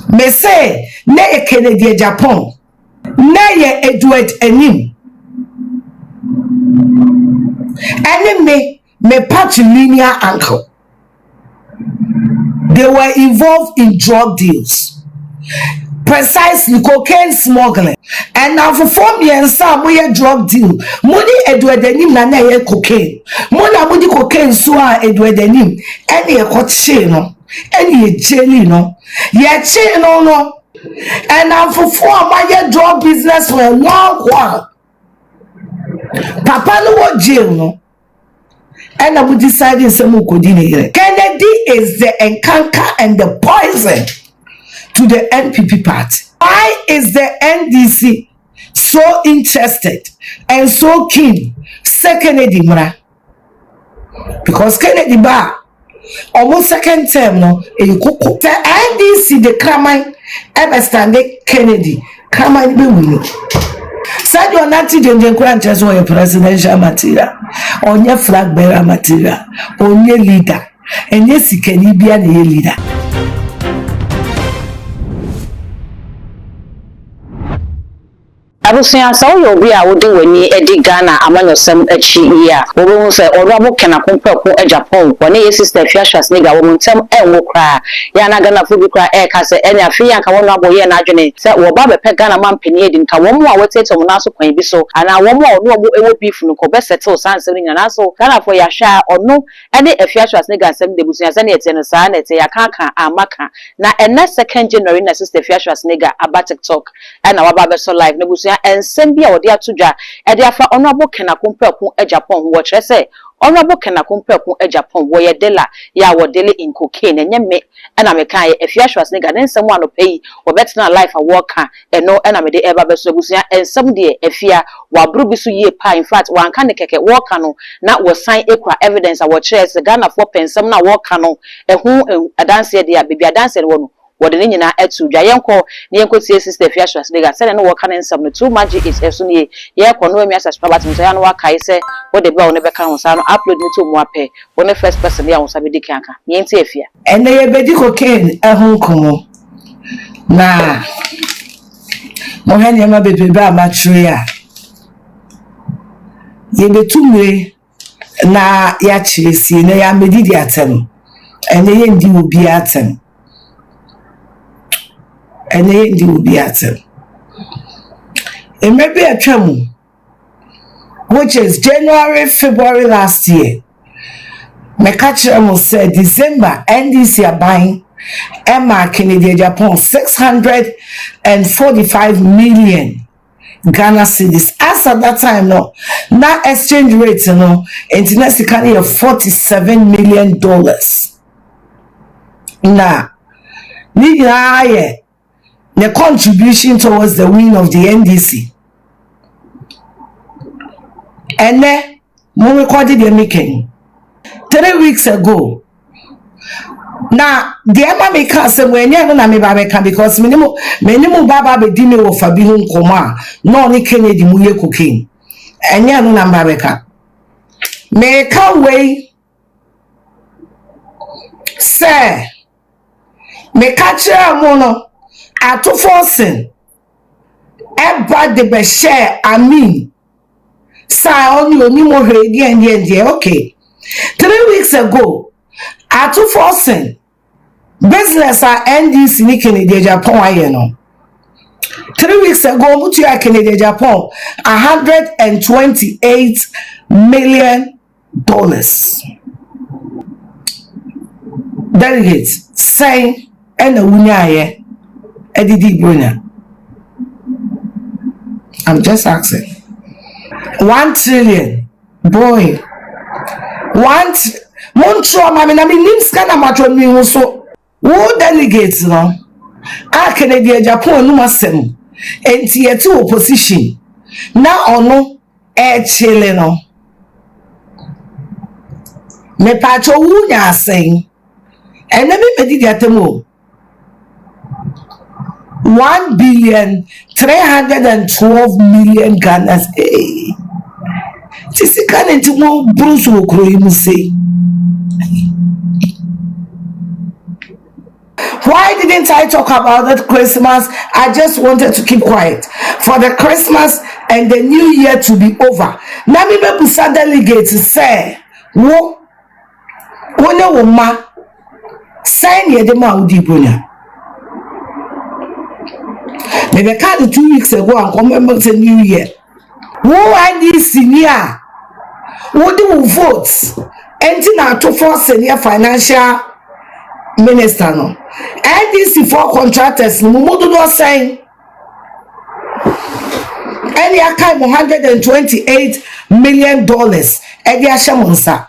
Me say ne Kennedy Agyapong ne ye Edward Enim me patrilineal uncle. They were involved in drug deals, precisely cocaine smuggling. And now for 4 years, some way drug deal. Money Edward Enim na ye cocaine. Money cocaine so Edward Enim. Any a hot chain no, any a jelly no, ye chain no. And now for 4 years drug business were one. Papa no what jail no. And I would decide in some Kennedy is the encounter and the poison to the NPP party. Why is the NDC so interested and so keen? Say Kennedy mra. Because Kennedy ba almost second term no the NDC the crime ever standing Kennedy crime be winning. Said you are not teaching just on your presidential material, on your flag bearer material, on your leader, and yes, you can be a leader. Abusia sa wo obi a wode wani edi Ghana amanyosem achi ya wo bo se orabo kena kompako Agyapong woni ye sister Fiashas nigga wo ntem enwo kra ya na Ghana fu bi kra ka se eni afi ya nka wo no aboye na adwene se wo ba bepe Ghana mampani edi nka wo mo a woteto mo na so kwan bi so ana wo mo no obo ewo beef no ko be settle sansem ni na so Ghana fo ya hwa ono eni Fiashas nigga nsem de busuya se na ete no sa na ete ya kanka amaka na ene second January na sister Fiashas nigga aba TikTok ana wa ba be so live na busuya ensem bia wode atudwa e de afa honorable kena kompako Agyapong wo kire se honorable kena kompako Agyapong wo ye dela ya wo dele in cocaine enye me na me kan ye Fiashas nigga ensem wa no pay wo betena life a wo ka eno na me de eba beso busia ensem de afia wa bru bi so ye pa in fact wan ka ne keke wo ka no na wo sign ekwa evidence a wo kire se Ghana for pensem na wo ka no ehu adanse de ya bibia adanse wo no what the nina etu dwa yenko ne yenko tie sister Fiashas nigga say no work kan nsam no too much is eso ne ye ko no emi subscribe to ya no waka say what the bill ne be kan so no upload me to mo ape one first person ya won sabe dikanka ye ntie afia ene ye bedi cocaine ehunkomo na mo hanye ma bebebe amatru ya ye betumre na ya chiresi na ya medidi atem ene ye ndi obi atem and they will be at him. It may be a term, which is January, February last year. My catcher will say December, NDC are buying Emma Kennedy Agyapong 645 million Ghana cedis. As at that time, no, now exchange rate, no, internationally of $47 million. Now, the contribution towards the win of the NDC. And then, we recorded the making 3 weeks ago. Now, the Emma make us say, when you're not me babeka because minimum baba be dime wo fabi hun koma, no ni Kennedy muye cocaine. And you're not babeka. Make a way, sir. Make a chair mono. Ato forcing eba de be share amin sa oni mo ready and okay 3 weeks ago ato forcing business at NDC ni Kennedy Agyapong aye no 3 weeks ago mutu ya Kennedy Agyapong $128 million delegates saying and a wunya Edidi Bruna. I'm just asking. 1 trillion. Boy. Montro, I mean, names can amateur me also. Who delegates no? I Kennedy Agyapong no masem. And tier 2 opposition. Now or no, chile no. Me pacho wunya saying. And let me medidi atemo. 1,312 million Ghana. This is kind of more Bruce Okro, you say. Why didn't I talk about that Christmas? I just wanted to keep quiet for the Christmas and the New Year to be over. Now me busa delegate say, wo ne wo ma sign ye de ma udi bonya. Me be card 2 weeks ago and come the New Year. Wo ID senior, wo do votes, enti na to for senior financial minister no. NDC for contractors no mo do sign. Any account $128 million. Edi ashamonsa.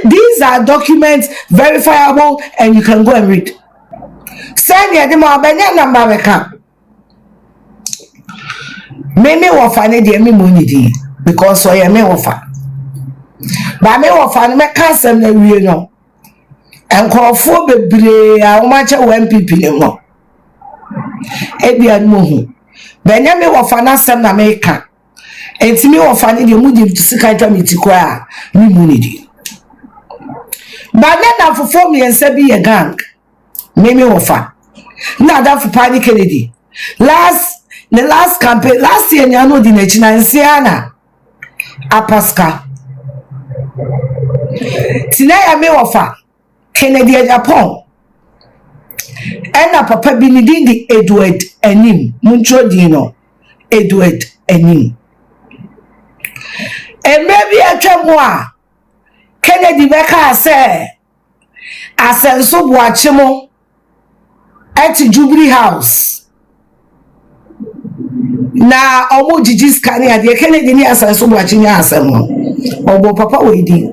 These are documents verifiable and you can go and read. Send ya dem abenya number beka. Me wofa ne de me money di because so ya me wofa. Ba me wofa ne me kasem na wie no. Enkrofo bebre a wo ma che MPP ne mo. Ebia no hu. Benya me wofa na sem na me ka. Enti me wofa ne de mu di sika twamiti kwa ni money di. Ba na fofo me ensa bi ye gang. Me wofa. Na da for Pani Kennedy. The last campaign last year nyano di nechina nsiana apaska tinaya me wofa Kennedy Agyapong ena papa bi ni di Edward Anim muntro di no Edward Anim maybe atwemo a Kennedy beka say asenso boachemo at Jubilee House na omo jiji scanning ade Kennedy ni asanso boachinya asem no obo papa wedi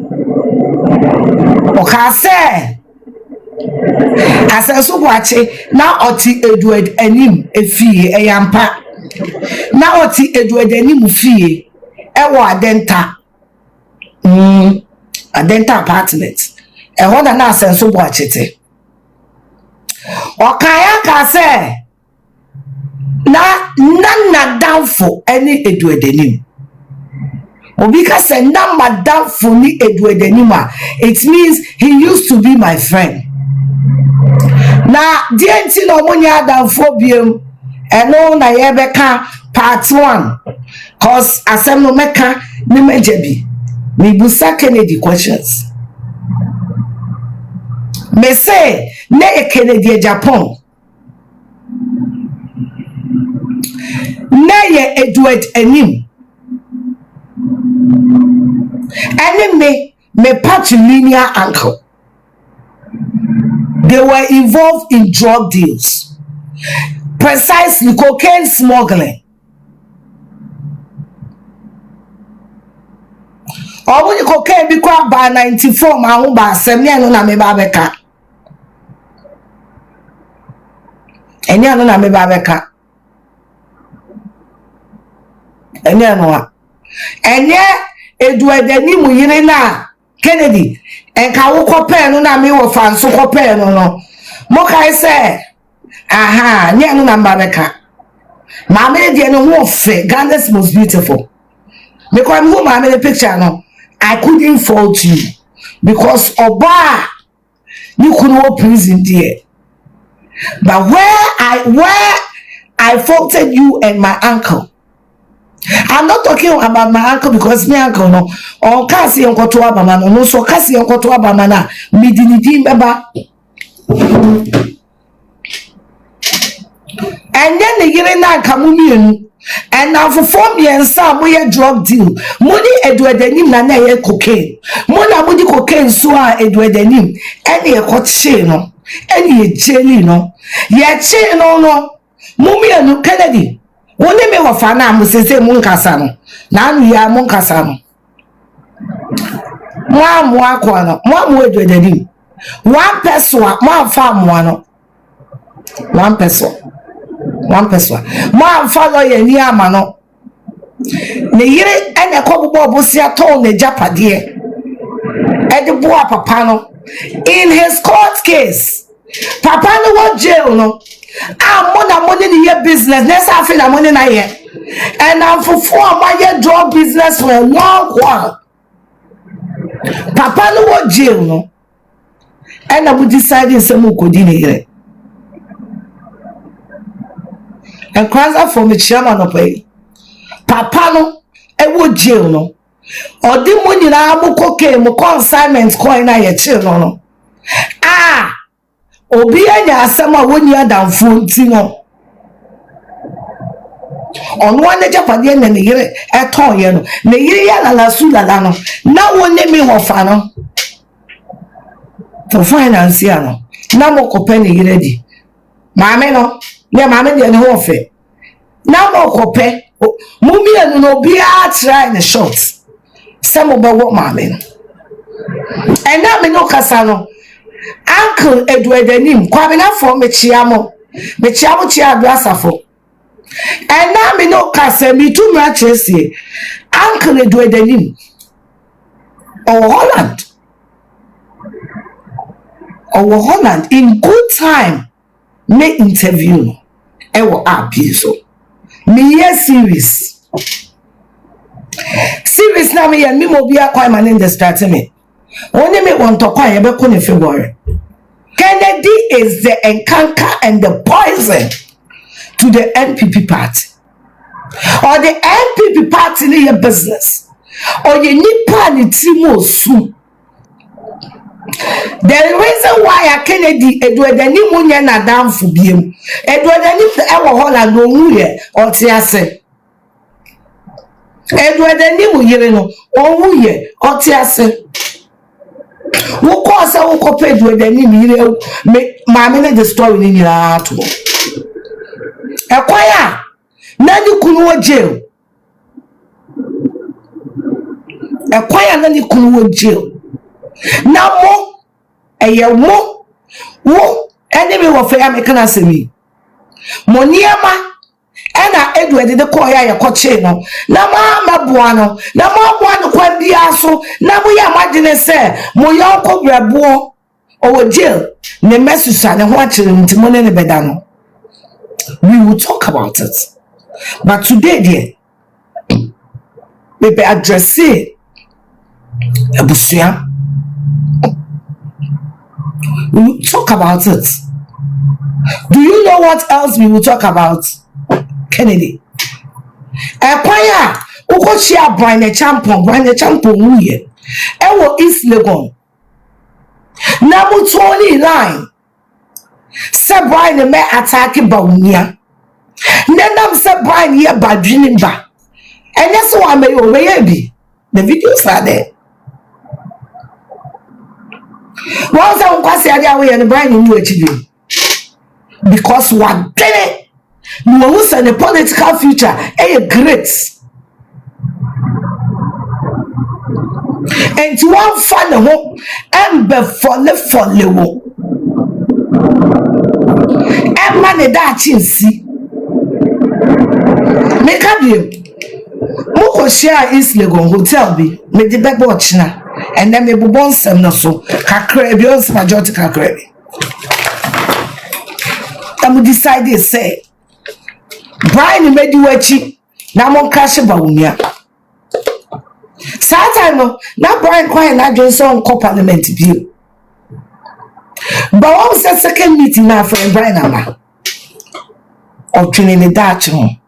o ka se asanso boachi na oti Edward Anim efie eyampa na oti Edward Anim fie ewo adenta apartment ho na asanso boachi te o kaya ka se na downfall any Edward Anim. Obi ka say na madam for ni Edward Anim. It means he used to be my friend. Na DNT no monya downfall biem eno na ye beka part 1 cause asem no meka ni mejebi me busa Kennedy questions. Me say ne Kennedy Agyapong Neye Edward Anim. Enemy me patrilineal uncle. They were involved in drug deals. Precisely cocaine smuggling. Or when you cocaine be quite by 94 ma hu ba semne no na me ba beka. Enya no na me ba beka. Enye Edward Anim yire na Kennedy enka wo kopel no na me wo fanso kopel no mo kai say aha nya no na mbabeka ma me de no wo fe Ghana's most beautiful because me ma me the picture no I couldn't fault you because oba you couldn't go prison there but where I faulted you and my uncle. I'm not talking about my uncle because my uncle no on kasi onkoto abama no so kasi onkoto abama na midinidi beba and then the yere na kamumienu and now for 4 years some we drug deal money Edward Anim na ye cocaine money mudi cocaine so a Edward Anim any e koche no any e cheli no ye che no mumienu Kennedy woni me wofa na musese mu nkasa no na anu ya mu nkasa no mu akwa no mu Edward Anim one person mu afa mu no one person mu afa lawyer ni ama no ne yire ene kobubo obosia ton ne japade e de boa papa no in his court case papa no was jail no money in your business. Let's have the money na here. And I'm for 4 my drug business for a long while. Papa no was jail no. And I would decide in some coordinate. And cries for me, chairman of a papa no, a wood jail no. Or the money na abuko came, consignments coin I a chill no. Ah, Obi anya asama woni adamfo ntino. Ono ane japade na ne yire eton ye no. Ne yire ya la su la no. Na woni mi hofa no. For finance ya no. Na mo kope ne yire di. Maame no, ne maame de ne ho fe. Na mo kope, mumi anu no bi a try the shots. Some of what maame no. And na me no kasa no. Uncle Edward Nim, Kwamina for Mechiamo Chia Brasafo. And now me no cassa me too much here. Uncle Edward Nim or Holland in good time make interview. Ewo apiso. Me ye series na me yan me mo bia kwa man in the start me. Only me want to quiet but couldn't February. Kennedy is the encounter and the poison to the NPP party. Or the NPP party in your business. Or you need plan Timo soon. The reason why Kennedy Edward Nimunya na down for him. Edward Ewa Holland no muye or Tiase. Edward Nimu no or muye or Tiase. Who cause I will pay with the name make mammy the story in your heart. Acquire Nanny Kuno jail. Acquire Nanny Kuno jail. Now more a year more enemy of American as me. Moniama and Edward the choir cochino. Nama buano, Nama buano quandiaso, Namuya imagine say, Moyonko grabo or jail, ne messusa and watching Timon and Bedano. We will talk about it. But today, dear, we be address it. We will talk about it. Do you know what else we will talk about? Kennedy. Empire, Ukochia Brian Champon, Muye. Ewo East Legon. Namu 20 line. Se Brian me attacking Baunia. Nenam se Brian here by dreaming back. And that's why I may be. The videos are there. Once I was away and Brian in UHD. Because what did it? No one said the political future is great. And to one follow and be follow. And man that see. Make up you. Moko share East Legon Hotel be. Me the back watch na. And then me bubon sem no so. Kakre beyond majority kakre. I'm decided say. Brian made you a cheap. Now mon crash about me. Saturday no. Now Brian quiet na just on co-parliament view. But what was the second meeting now for Brian Ama? Or training that home.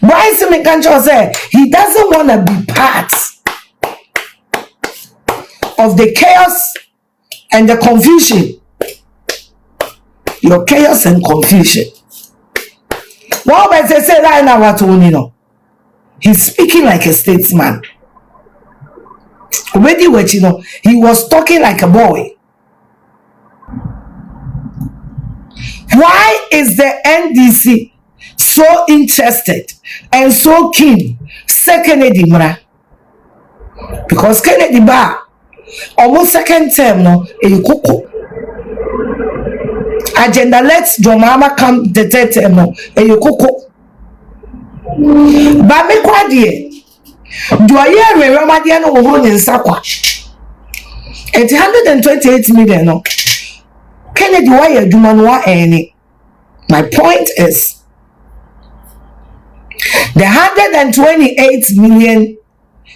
Brian Semekancho said he doesn't want to be part of the chaos and the confusion. Your chaos and confusion. What well, they say right now what you know? He's speaking like a statesman. Already what you know, he was talking like a boy. Why is the NDC so interested and so keen? Say Kennedy Mra. Because Kennedy Ba almost second term no a coco. Agenda let's John Mama come the third term no a coco. But me quadie. Do I hear Ramadian over in Sakwa? 128 million no. Kennedy why you do manwa any? My point is the $128 million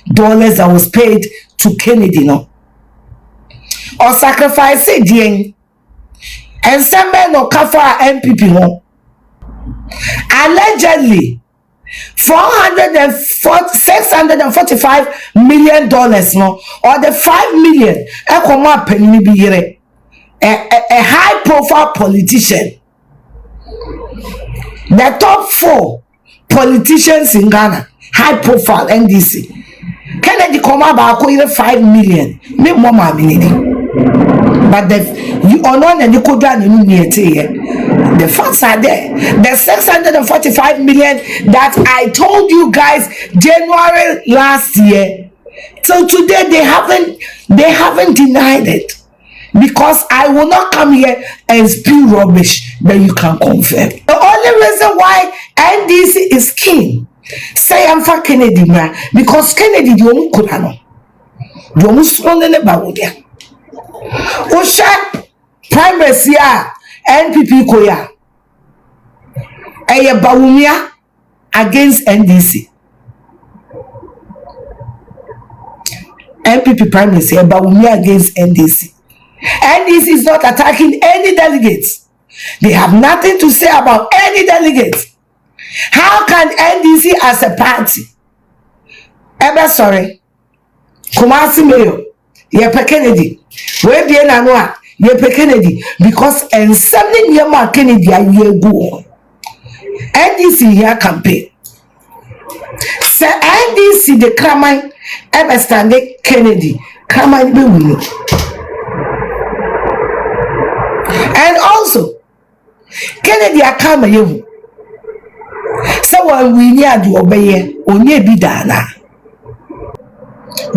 that was paid to Kennedy no. or sacrifice it and send no cover MPP home. Allegedly, $645 million no, or the 5 million a high profile politician. The top 4 politicians in Ghana, high profile NDC. Kennedy come about 5 million. Me mama minini. But you honor and you could the facts are there. The 645 million that I told you guys January last year. Till today they haven't denied it. Because I will not come here and spew rubbish that you can confirm. The only reason why NDC is keen, say I'm for Kennedy, because Kennedy the only could know. The only small in the Bawodia. Osha primacy NPP Koya. Aya Bawumia against NDC. NPP primacy Bawumia against NDC. NDC is not attacking any delegates. They have nothing to say about any delegates. How can NDC as a party? Sorry. Kumasi Mayo. Yepe Kennedy. Where be Nanua? Yepe Kennedy. Because in 7 years Kennedy a year go. NDC here campaign. Say NDC the Kraman stand Kennedy. Kraman be winning. And also, Kennedy akama yehu. So when we near the obey, onye bidana.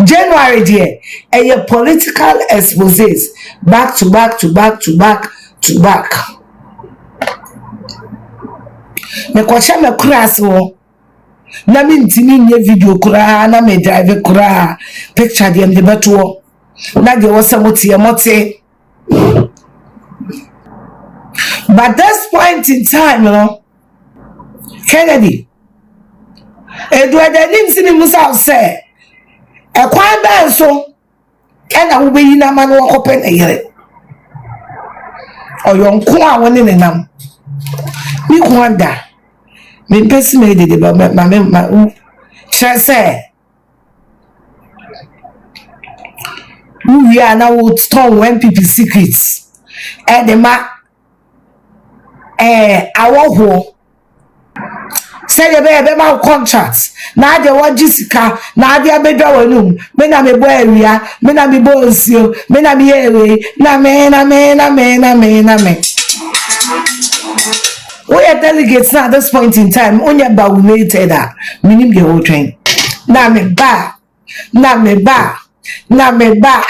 January dear, a political exposes back to back to back to back to back. Me kwacha me kura so. Na mi ntimi nye video kura, na me drive kura, picture dem de beto. Na de wo samotie mote. But this point in time, you know, Kennedy, Edward Nimsini Musa say, a quiet band so, and I will be in a man walk open a year. Or young Kwa one in a num. Me wonder, me pessimated about my shall say, we are now strong when people secrets, and the mark. Our who say the baby my contracts. Now they want Jessica, now they are better when men are me boy, men are me boys, men are me away, na me. We are delegates now at this point in time, only about related that, meaning the whole train. Na me ba,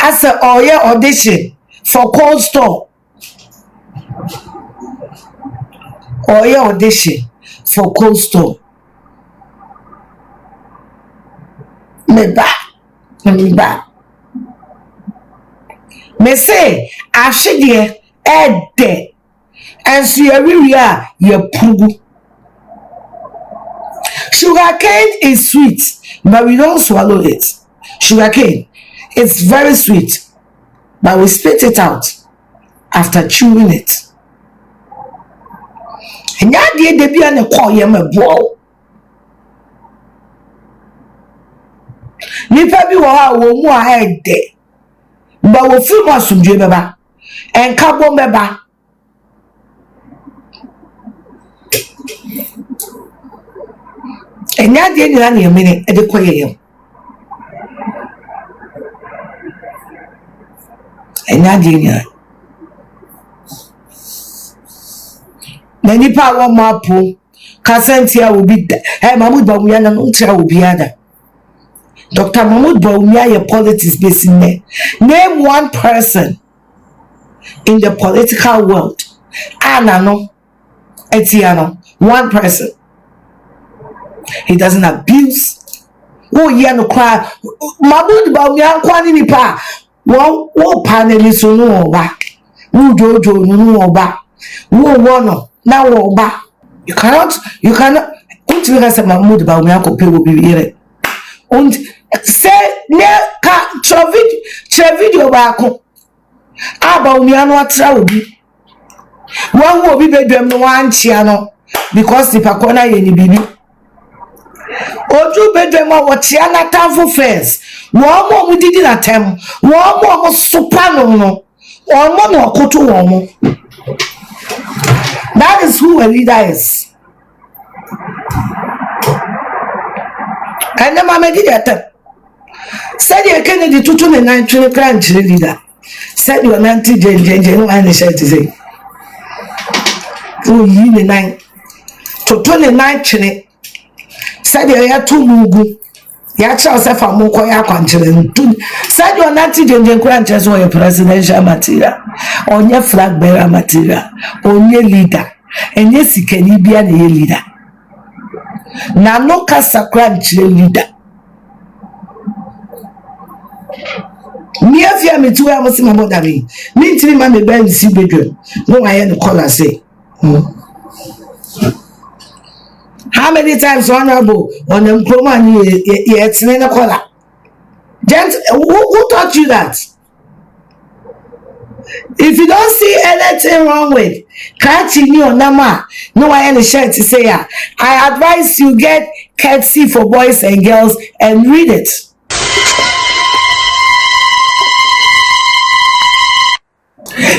as a oil audition for cold store. Or your audition for cold store. Me ba. Me say, I should hear de. And so you are your poo. Sugarcane is sweet, but we don't swallow it. Sugarcane, it's very sweet, but we spit it out after chewing it. And that day they be on a call yam a ball. Nipa bi wa wo mu a head de. But we feel more sumdwe beba. And carbon beba. And that day ni a minute at the choir. And that day Nani pa wa mapo Kasentia will be Mahmoud Bawumia na ntra will be other. Dr. Mahmoud Bawumia your politics based in there. Name one person in the political world. Anano Etiano. One person. He doesn't abuse. Oh yeah no cry. Mahmoud Bawumia kwani ni pa. Wo paneli so no oba. Wo jojo no oba. Wo wono. Now, you cannot. Don't you guys Mahmoud Bawumia ko pay will be here. And say ne ka video ba ko. aba umiano atra obi wan wo obi bedwam no wan chia no because the pakona ye ni bibi oju bedwam a wo chia na tamfo first wo mo didi na tem wo mo sopa no Omo no okoto womo. That is who a leader is. And the mama did that. Said you can do 29 crunch leader. Said you are 90 JJ, no one is to say. Oh, you 9 to 29 chile. Said you are 2 mugu. Ya Charles fa mo koya kwanchire ntu said you not JJ crunch as your presidential material. Onye flag bearer material. Onye leader. Enye sikeni bia na leader. Na no kasa crunch leader. Me afia me tuwa mo sima mo da me. Me ntiri ma me ben si bedroom. No I no call say. How many times honorable on the proman it's in a collar? Gent, who taught you that? If you don't see anything wrong with catching you on Nama, no I any shirt to say I advise you get courtesy for boys and girls and read it.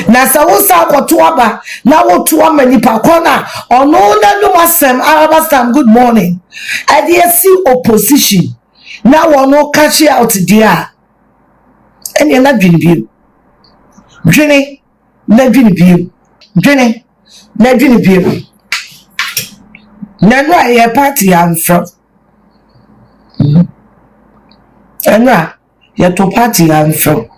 Na sa wo sa kwato aba na wo to ama nipa kona ono na no masem ARRE.STED good morning I dey see opposition na wo no catch out there ene na dwini bio na no aye party am from enra ye to party am from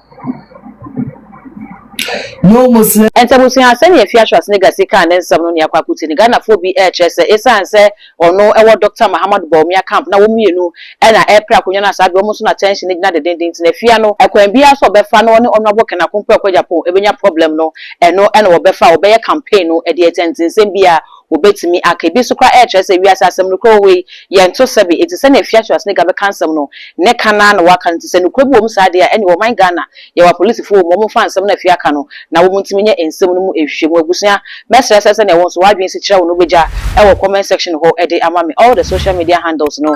no Muslim. Entabusi hasen ye fiashwas nega sika na nsam no ne akwakuti ni Ghana fo bi chese esan se ono ewo Dr. Muhammad Bawumia camp na wo mienu e na epra konyo na sabe omo so na tension ni na de dendin na fia no ekwan bia so befa no ne onabo kana kompo ekwa Agyapong ebenya problem no eno e na wo befa wo be campaign no e de etentin bia obetimi akabi so kwa chese wiasa asem no ko we ye nto sebe etise na fiashwas nega be kansam no ne kana na waka ntise no kwa bom sa de ene wo man Ghana ye wa police fo mo fa ansem na fia ka no na wo muntimi nye ensem no mu ehwehwemu abusua message sese na won so wadwen si kire wo no beja e wo comment section ho e de amame all the social media handles no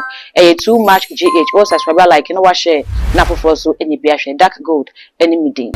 too much gh or subscribe like no wa share na foforo so enyi bia hwe dark gold eni midin